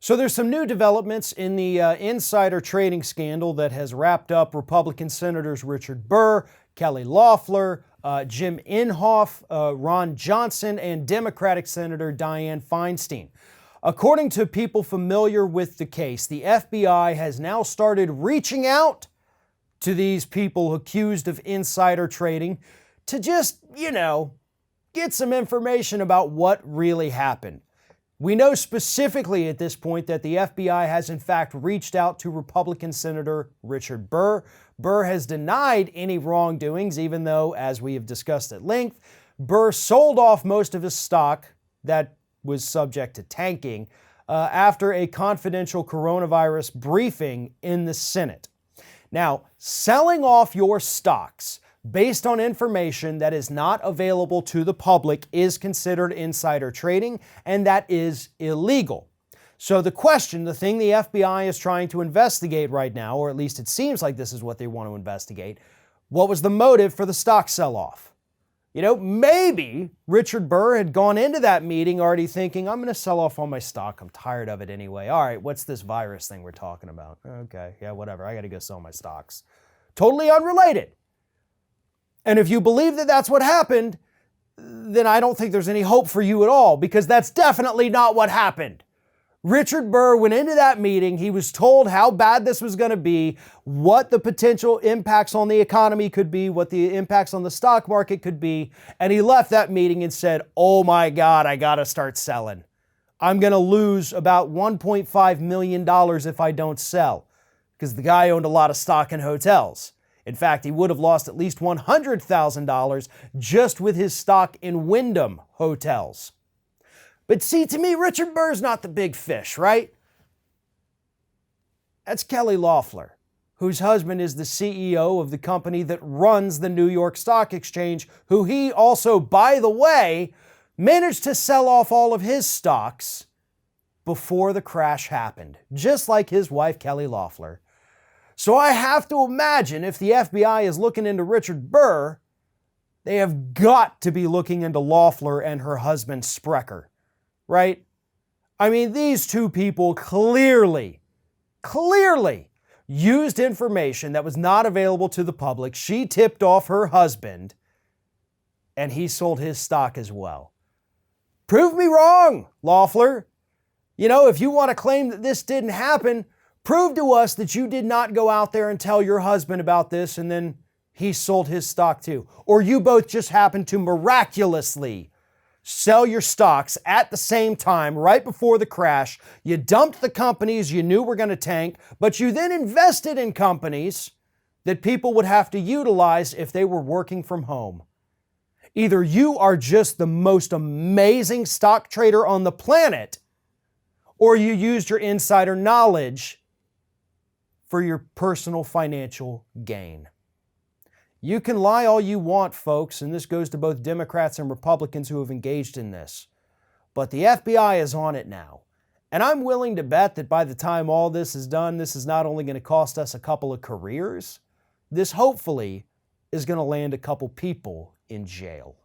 So there's some new developments in the insider trading scandal that has wrapped up Republican Senators Richard Burr, Kelly Loeffler, Jim Inhofe, Ron Johnson, and Democratic Senator Dianne Feinstein. According to people familiar with the case, the FBI has now started reaching out to these people accused of insider trading to just, get some information about what really happened. We know specifically at this point that the FBI has in fact reached out to Republican Senator Richard Burr. Burr has denied any wrongdoings, even though, as we have discussed at length, Burr sold off most of his stock that was subject to tanking after a confidential coronavirus briefing in the Senate. Now, selling off your stocks based on information that is not available to the public is considered insider trading, and that is illegal. So the thing the FBI is trying to investigate right now, or at least it seems like this is what they want to investigate, what was the motive for the stock sell-off? Maybe Richard Burr had gone into that meeting already thinking, I'm going to sell off all my stock. I'm tired of it anyway. All right, what's this virus thing we're talking about? Okay, yeah, whatever. I got to go sell my stocks. Totally unrelated. And if you believe that that's what happened, then I don't think there's any hope for you at all, because that's definitely not what happened. Richard Burr went into that meeting. He was told how bad this was going to be, what the potential impacts on the economy could be, what the impacts on the stock market could be. And he left that meeting and said, oh my God, I got to start selling. I'm going to lose about $1.5 million if I don't sell, because the guy owned a lot of stock in hotels. In fact, he would have lost at least $100,000 just with his stock in Wyndham Hotels. But see, to me, Richard Burr's not the big fish, right? That's Kelly Loeffler, whose husband is the CEO of the company that runs the New York Stock Exchange, who he also, by the way, managed to sell off all of his stocks before the crash happened, just like his wife, Kelly Loeffler. So I have to imagine if the FBI is looking into Richard Burr, they have got to be looking into Loeffler and her husband Sprecher, right? I mean, these two people clearly used information that was not available to the public. She tipped off her husband, and he sold his stock as well. Prove me wrong, Loeffler. If you want to claim that this didn't happen, prove to us that you did not go out there and tell your husband about this and then he sold his stock too. Or you both just happened to miraculously sell your stocks at the same time right before the crash. You dumped the companies you knew were going to tank, but you then invested in companies that people would have to utilize if they were working from home. Either you are just the most amazing stock trader on the planet, or you used your insider knowledge for your personal financial gain. You can lie all you want, folks, and this goes to both Democrats and Republicans who have engaged in this. But the FBI is on it now. And I'm willing to bet that by the time all this is done, this is not only going to cost us a couple of careers, this hopefully is going to land a couple people in jail.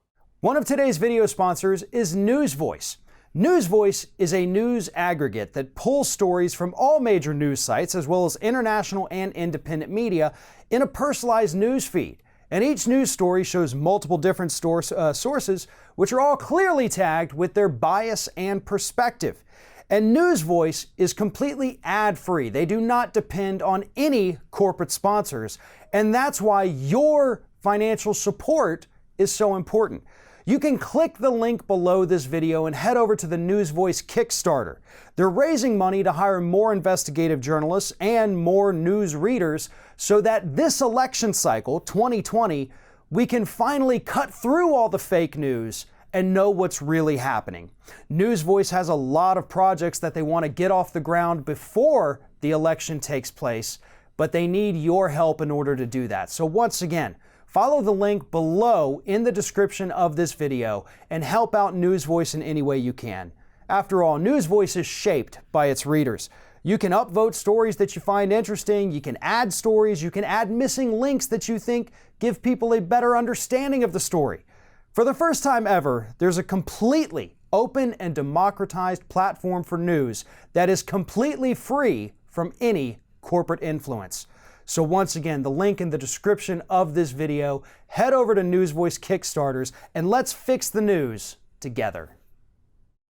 One of today's video sponsors is NewsVoice. NewsVoice is a news aggregate that pulls stories from all major news sites, as well as international and independent media, in a personalized news feed. And each news story shows multiple different sources, which are all clearly tagged with their bias and perspective. And NewsVoice is completely ad-free. They do not depend on any corporate sponsors. And that's why your financial support is so important. You can click the link below this video and head over to the NewsVoice Kickstarter. They're raising money to hire more investigative journalists and more news readers so that this election cycle, 2020, we can finally cut through all the fake news and know what's really happening. NewsVoice has a lot of projects that they want to get off the ground before the election takes place, but they need your help in order to do that. So once again, follow the link below in the description of this video and help out NewsVoice in any way you can. After all, NewsVoice is shaped by its readers. You can upvote stories that you find interesting, you can add stories, you can add missing links that you think give people a better understanding of the story. For the first time ever, there's a completely open and democratized platform for news that is completely free from any corporate influence. So once again, the link in the description of this video, head over to Newsvoice Kickstarters and let's fix the news together.